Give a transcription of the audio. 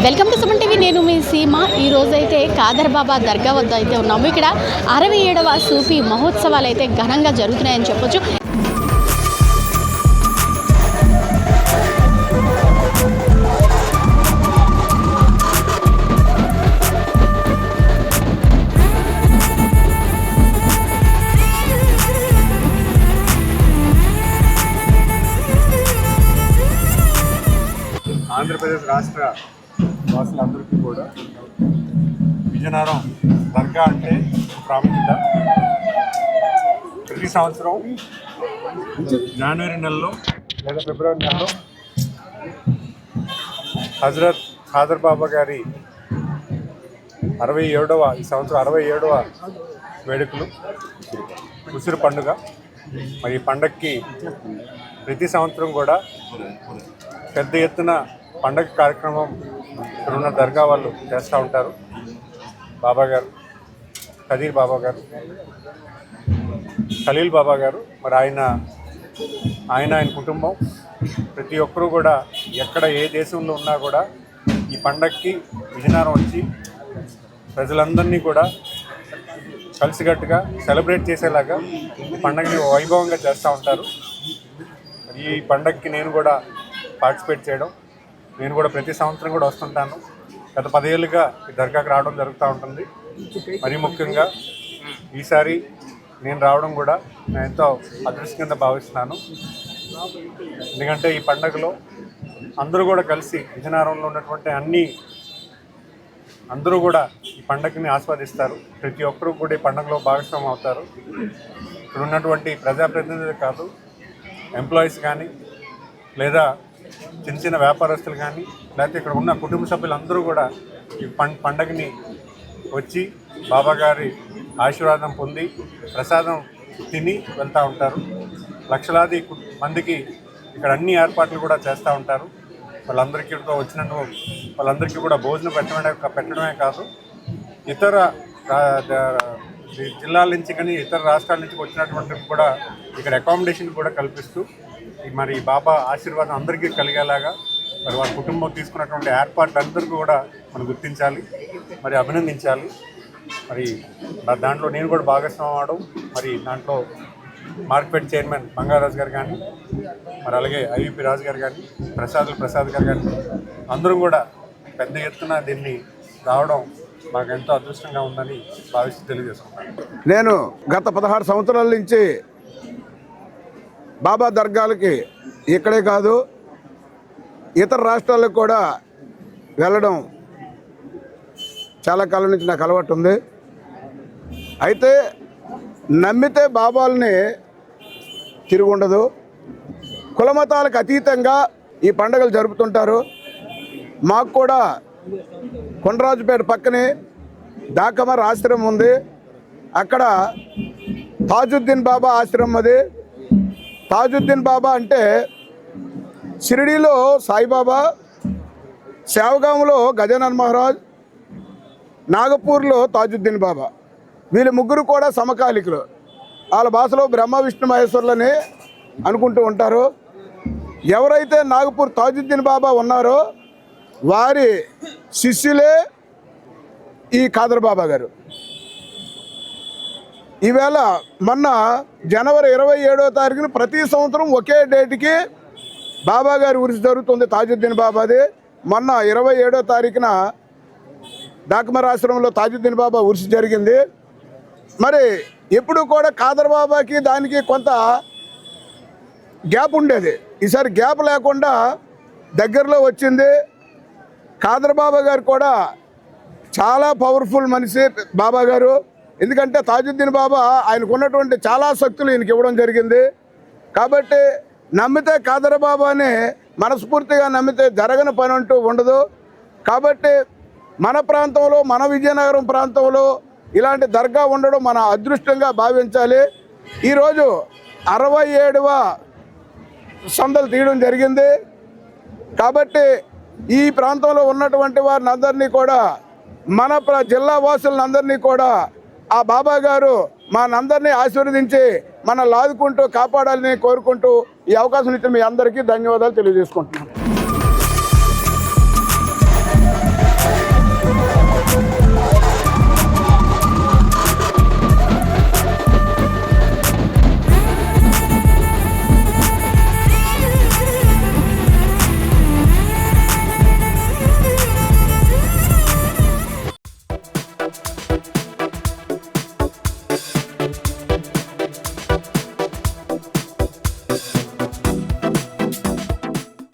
Welcome to Suman TV. నేను మీ సీమ. ఈ రోజైతే ఖాదర్ బాబా దర్గా వద్ద అయితే ఉన్నాము. ఇక్కడ 67వ సూఫీ మహోత్సవాలు అయితే ఘనంగా జరుగుతున్నాయని చెప్పొచ్చు. ఆంధ్రప్రదేశ్ రాష్ట్ర వాసులందరికీ కూడా విజయనగరం దర్గా అంటే ప్రాముఖ్యత. ప్రతి సంవత్సరం జనవరి నెలలో లేదా ఫిబ్రవరి నెలలో హజరత్ ఖాదర్ బాబా గారి 67వ ఈ సంవత్సరం 67వ వేడుకలు ఉసిరి పండుగ. మరి ఈ పండగకి ప్రతి సంవత్సరం కూడా పెద్ద ఎత్తున పండగ కార్యక్రమం ఇక్కడ ఉన్న దర్గా వాళ్ళు చేస్తూ ఉంటారు. బాబా గారు ఖదీర్ బాబా గారు, ఖలీల్ బాబా గారు, మరి ఆయన కుటుంబం ప్రతి ఒక్కరూ కూడా ఎక్కడ ఏ దేశంలో ఉన్నా కూడా ఈ పండగకి విజయనగరం వచ్చి ప్రజలందరినీ కూడా కలిసికట్టుగా సెలబ్రేట్ చేసేలాగా ఈ పండగని వైభవంగా చేస్తూ ఉంటారు. ఈ పండగకి నేను కూడా పార్టిసిపేట్ చేయడం, నేను కూడా ప్రతి సంవత్సరం కూడా వస్తుంటాను. గత 10 ఏళ్ళుగా ఈ దర్గాకి రావడం జరుగుతూ ఉంటుంది. మరీ ముఖ్యంగా ఈసారి నేను రావడం కూడా నేను ఎంతో అదృష్టంగా భావిస్తున్నాను. ఎందుకంటే ఈ పండగలో అందరూ కూడా కలిసి విజయనగరంలో ఉన్నటువంటి అందరూ కూడా ఈ పండగని ఆస్వాదిస్తారు. ప్రతి ఒక్కరూ కూడా ఈ పండుగలో భాగస్వామ్యం అవుతారు. ఇక్కడ ఉన్నటువంటి ప్రజాప్రతినిధులు కాదు, ఎంప్లాయీస్ కానీ లేదా చిన్న చిన్న వ్యాపారస్తులు కానీ లేకపోతే ఇక్కడ ఉన్న కుటుంబ సభ్యులందరూ కూడా ఈ పండగని వచ్చి బాబా గారి ఆశీర్వాదం పొంది ప్రసాదం తిని వెళ్తూ ఉంటారు. లక్షలాది మందికి ఇక్కడ అన్ని ఏర్పాట్లు కూడా చేస్తూ ఉంటారు. వాళ్ళందరికీ కూడా భోజనం పెట్టడమే కాదు, ఇతర జిల్లాల నుంచి కానీ ఇతర రాష్ట్రాల నుంచి వచ్చినటువంటి కూడా ఇక్కడ అకామిడేషన్ కూడా కల్పిస్తూ మరి బాబా ఆశీర్వాదం అందరికీ కలిగేలాగా మరి వారి కుటుంబం తీసుకున్నటువంటి ఏర్పాట్లు అందరికీ కూడా మనం గుర్తించాలి, మరి అభినందించాలి. మరి దాంట్లో నేను కూడా భాగస్వామ్యం అవడం, మరి దాంట్లో మార్కెట్ చైర్మన్ బంగారాజు గారు కానీ, మరి అలాగే ఐవిపి రాజు గారు కానీ, ప్రసాద్ గారు కానీ అందరూ కూడా పెద్ద ఎత్తున దీన్ని రావడం మాకు ఎంతో అదృష్టంగా ఉందని భావిస్తూ తెలియజేసుకుంటాను. నేను గత 16 సంవత్సరాల నుంచి బాబా దర్గాలకి ఇక్కడే కాదు ఇతర రాష్ట్రాలకు కూడా వెళ్ళడం చాలా కాలం నుంచి నాకు అలవాటు ఉంది. అయితే నమ్మితే బాబాల్ని తిరుగుండదు. కులమతాలకు అతీతంగా ఈ పండుగలు జరుపుతుంటారు. మాకు కూడా కొండరాజుపేట పక్కనే దాకమర్ ఆశ్రమం ఉంది. అక్కడ తాజుద్దీన్ బాబా ఆశ్రమం అది. తాజుద్దీన్ బాబా అంటే షిరిడీలో సాయిబాబా, సేవగాంలో గజానన్ మహారాజ్, నాగపూర్లో తాజుద్దీన్ బాబా. వీళ్ళు ముగ్గురు కూడా సమకాలికులు. వాళ్ళ భాషలో బ్రహ్మ విష్ణు మహేశ్వరులని అనుకుంటూ ఉంటారు. ఎవరైతే నాగపూర్ తాజుద్దీన్ బాబా ఉన్నారో వారి శిష్యులే ఈ ఖాదర్ బాబా గారు. ఈవేళ మొన్న జనవరి 27వ తారీఖున ప్రతి సంవత్సరం ఒకే డేట్కి బాబా గారి ఉరుసు జరుగుతుంది. తాజుద్దీన్ బాబాది. మొన్న 27వ తారీఖున దాకమర్ ఆశ్రమంలో తాజుద్దీన్ బాబా ఉరుసు జరిగింది. మరి ఎప్పుడు కూడా ఖాదర్ బాబాకి దానికి కొంత గ్యాప్ ఉండేది. ఈసారి గ్యాప్ లేకుండా దగ్గరలో వచ్చింది. ఖాదర్ బాబా గారు కూడా చాలా పవర్ఫుల్ మనిషి బాబా గారు. ఎందుకంటే తాజుద్దీన్ బాబా ఆయనకు ఉన్నటువంటి చాలా శక్తులు ఈయనకి ఇవ్వడం జరిగింది. కాబట్టి నమ్మితే ఖాదర్ బాబాని మనస్ఫూర్తిగా నమ్మితే జరగని పని అంటూ ఉండదు. కాబట్టి మన ప్రాంతంలో, మన విజయనగరం ప్రాంతంలో ఇలాంటి దర్గా ఉండడం మన అదృష్టంగా భావించాలి. ఈరోజు 67వ సందలు తీయడం జరిగింది. కాబట్టి ఈ ప్రాంతంలో ఉన్నటువంటి వారిని అందరినీ కూడా, మన జిల్లా వాసులందరినీ కూడా ఆ బాబా గారు మనందరినీ ఆశీర్వదించి మన లాదుకుంటూ కాపాడాలని కోరుకుంటూ ఈ అవకాశం ఇచ్చిన మీ అందరికీ ధన్యవాదాలు తెలియజేసుకుంటున్నాను.